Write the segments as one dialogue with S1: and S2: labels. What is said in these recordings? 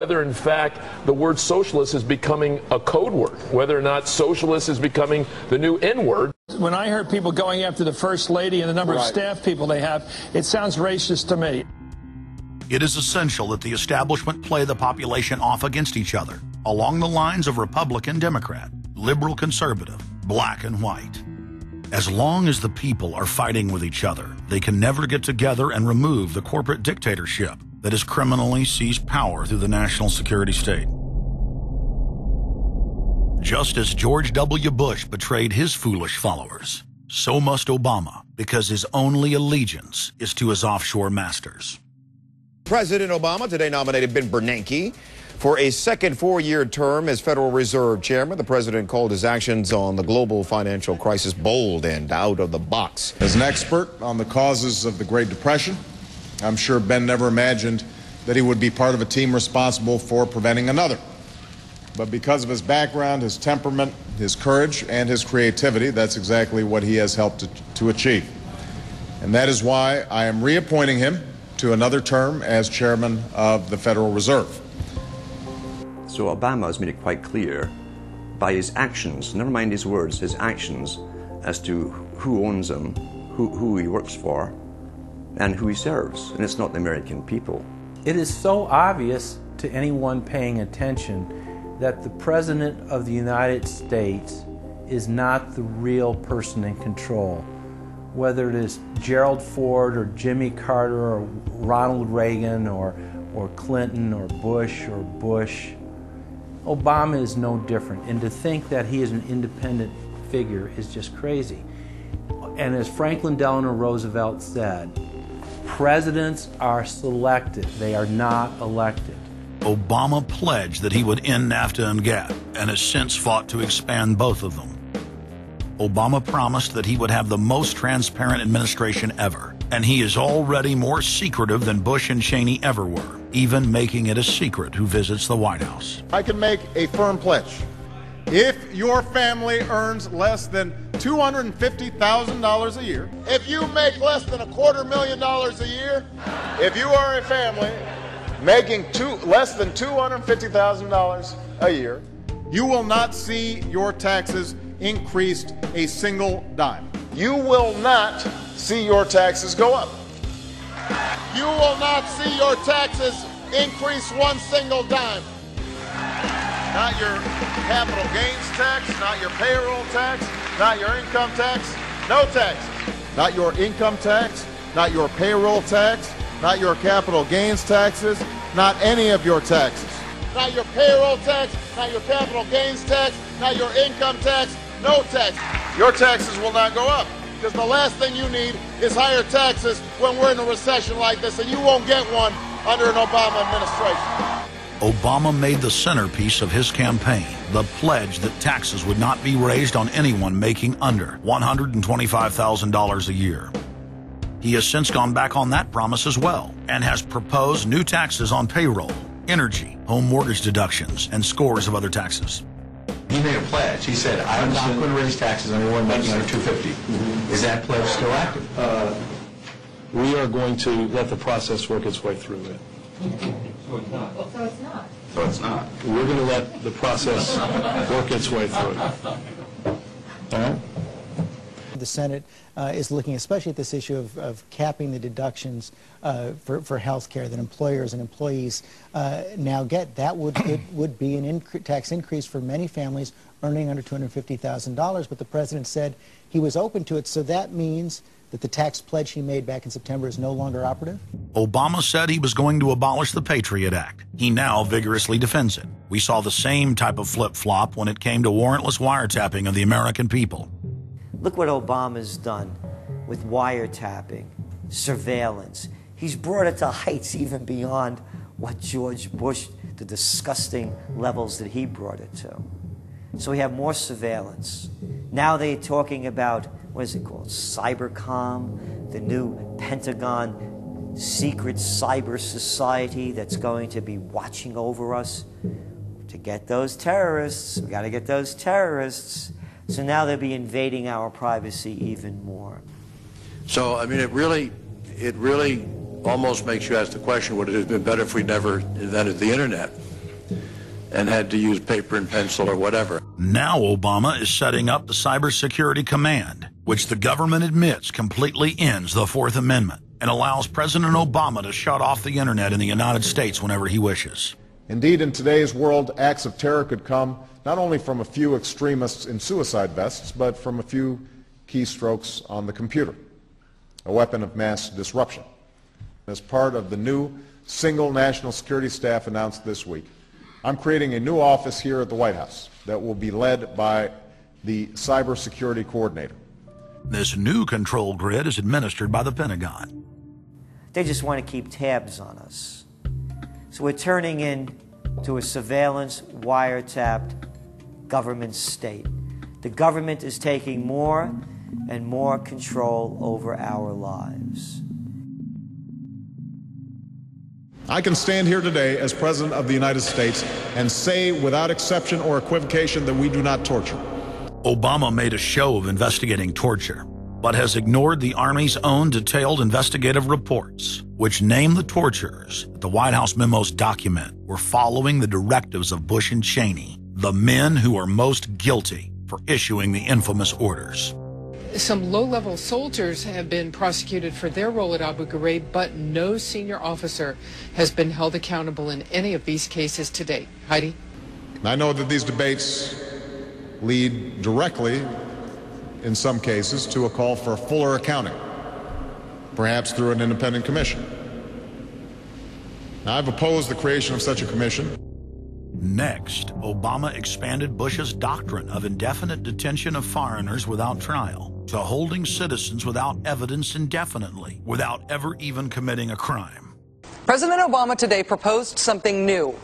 S1: Whether, in fact, the word socialist is becoming a code word, whether or not socialist is becoming the new N-word.
S2: When I heard people going after the First Lady and the number of staff people they have, it sounds racist to me.
S3: It is essential that the establishment play the population off against each other, along the lines of Republican, Democrat, liberal, conservative, black and white. As long as the people are fighting with each other, they can never get together and remove the corporate dictatorship that has criminally seized power through the national security state. Just as George W. Bush betrayed his foolish followers, so must Obama, because his only allegiance is to his offshore masters.
S4: President Obama today nominated Ben Bernanke for a second four-year term as Federal Reserve Chairman. The president called his actions on the global financial crisis bold and out of the box.
S5: As an expert on the causes of the Great Depression, I'm sure Ben never imagined that he would be part of a team responsible for preventing another. But because of his background, his temperament, his courage, and his creativity, that's exactly what he has helped to achieve. And that is why I am reappointing him to another term as chairman of the Federal Reserve.
S6: So Obama has made it quite clear by his actions, never mind his words, his actions, as to who owns him, who he works for, and who he serves, and it's not the American people.
S7: It is so obvious to anyone paying attention that the President of the United States is not the real person in control. Whether it is Gerald Ford or Jimmy Carter or Ronald Reagan or Clinton or Bush, Obama is no different. And to think that he is an independent figure is just crazy. And as Franklin Delano Roosevelt said, presidents are selected, they are not elected.
S3: Obama pledged that he would end NAFTA and GATT, and has since fought to expand both of them. Obama promised that he would have the most transparent administration ever, and he is already more secretive than Bush and Cheney ever were, even making it a secret who visits the White House.
S5: I can make a firm pledge. If your family earns less than $250,000 a year,
S8: if you make less than $250,000 a year,
S5: if you are a family making less than $250,000 a year, you will not see your taxes increased a single dime.
S8: You will not see your taxes go up. You will not see your taxes increase one single dime.
S5: Not your capital gains tax, not your payroll tax, not your income tax, no taxes. Not your income tax, not your payroll tax, not your capital gains taxes, not any of your taxes.
S8: Not your payroll tax, not your capital gains tax, not your income tax, no tax.
S5: Your taxes will not go up.
S8: Because the last thing you need is higher taxes when we're in a recession like this, and you won't get one under an Obama administration.
S3: Obama made the centerpiece of his campaign the pledge that taxes would not be raised on anyone making under $125,000 a year. He has since gone back on that promise as well, and has proposed new taxes on payroll, energy, home mortgage deductions, and scores of other taxes.
S9: He made a pledge. He said, I'm not going to raise taxes on anyone making under $250,000. Is that pledge still active?
S10: We are going to let the process work its way through it.
S11: So it's not. So it's not.
S9: So it's not.
S10: We're going to let the process work its way through it. All right?
S12: The Senate is looking especially at this issue of capping the deductions for health care that employers and employees now get. That would be an tax increase for many families earning under $250,000, but the president said he was open to it, so that means that the tax pledge he made back in September is no longer operative?
S3: Obama said he was going to abolish the Patriot Act. He now vigorously defends it. We saw the same type of flip-flop when it came to warrantless wiretapping of the American people.
S13: Look what Obama's done with wiretapping, surveillance. He's brought it to heights even beyond what George Bush, the disgusting levels that he brought it to. So we have more surveillance. Now they're talking about, what is it called, Cybercom, the new Pentagon secret cyber society that's going to be watching over us. To get those terrorists, we got to get those terrorists. So now they'll be invading our privacy even more.
S14: So, I mean, it really almost makes you ask the question, would it have been better if we never invented the internet? and had to use paper and pencil or whatever.
S3: Now Obama is setting up the Cybersecurity Command, which the government admits completely ends the Fourth Amendment and allows President Obama to shut off the internet in the United States whenever he wishes.
S5: Indeed, in today's world, acts of terror could come not only from a few extremists in suicide vests, but from a few keystrokes on the computer, a weapon of mass disruption. As part of the new single national security staff announced this week, I'm creating a new office here at the White House that will be led by the cybersecurity coordinator.
S3: This new control grid is administered by the Pentagon.
S13: They just want to keep tabs on us. So we're turning into a surveillance, wiretapped government state. The government is taking more and more control over our lives.
S5: I can stand here today as President of the United States and say without exception or equivocation that we do not torture.
S3: Obama made a show of investigating torture, but has ignored the Army's own detailed investigative reports, which name the torturers that the White House memos document were following the directives of Bush and Cheney, the men who are most guilty for issuing the infamous orders.
S15: Some low-level soldiers have been prosecuted for their role at Abu Ghraib, but no senior officer has been held accountable in any of these cases to date. Heidi?
S5: I know that these debates lead directly, in some cases, to a call for fuller accounting, perhaps through an independent commission. Now, I've opposed the creation of such a commission.
S3: Next, Obama expanded Bush's doctrine of indefinite detention of foreigners without trial to holding citizens without evidence indefinitely, without ever even committing a crime.
S16: President Obama today proposed something new,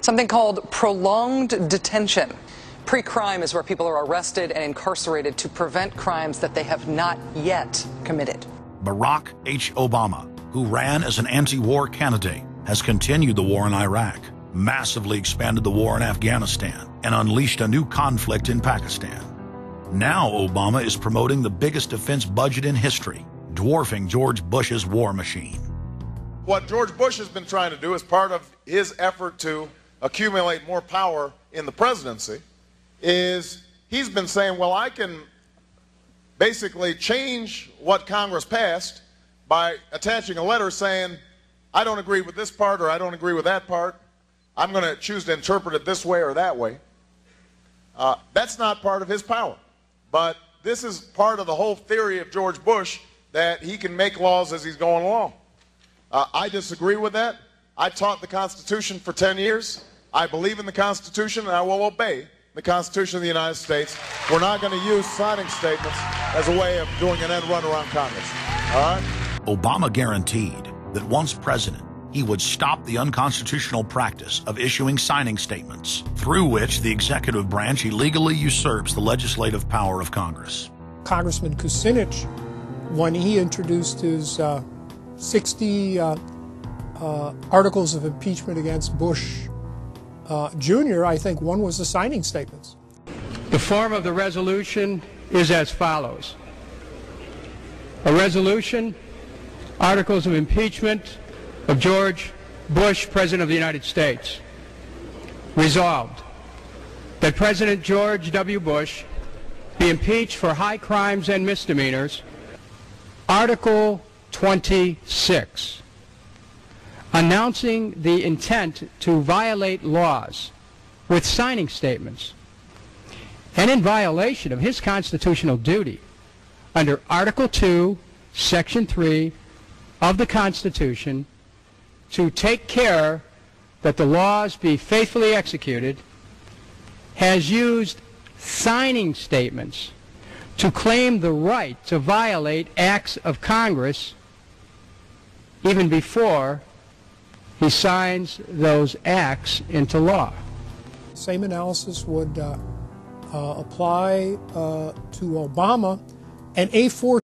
S16: something called prolonged detention. Pre-crime is where people are arrested and incarcerated to prevent crimes that they have not yet committed.
S3: Barack H. Obama, who ran as an anti-war candidate, has continued the war in Iraq, massively expanded the war in Afghanistan, and unleashed a new conflict in Pakistan. Now Obama is promoting the biggest defense budget in history, dwarfing George Bush's war machine.
S8: What George Bush has been trying to do as part of his effort to accumulate more power in the presidency is he's been saying, well, I can basically change what Congress passed by attaching a letter saying, I don't agree with this part or I don't agree with that part. I'm going to choose to interpret it this way or that way. That's not part of his power. But this is part of the whole theory of George Bush, that he can make laws as he's going along. I disagree with that. I taught the Constitution for 10 years. I believe in the Constitution, and I will obey the Constitution of the United States. We're not going to use signing statements as a way of doing an end run around Congress. All right?
S3: Obama guaranteed that once president, he would stop the unconstitutional practice of issuing signing statements, through which the executive branch illegally usurps the legislative power of Congress.
S17: Congressman Kucinich, when he introduced his 60 articles of impeachment against Bush Jr., I think one was the signing statements.
S18: The form of the resolution is as follows. A resolution, articles of impeachment of George Bush, President of the United States. Resolved, that President George W. Bush be impeached for high crimes and misdemeanors. Article 26, announcing the intent to violate laws with signing statements, and in violation of his constitutional duty under Article 2, Section 3 of the Constitution, to take care that the laws be faithfully executed, has used signing statements to claim the right to violate acts of Congress even before he signs those acts into law.
S17: Same analysis would apply to Obama. And A4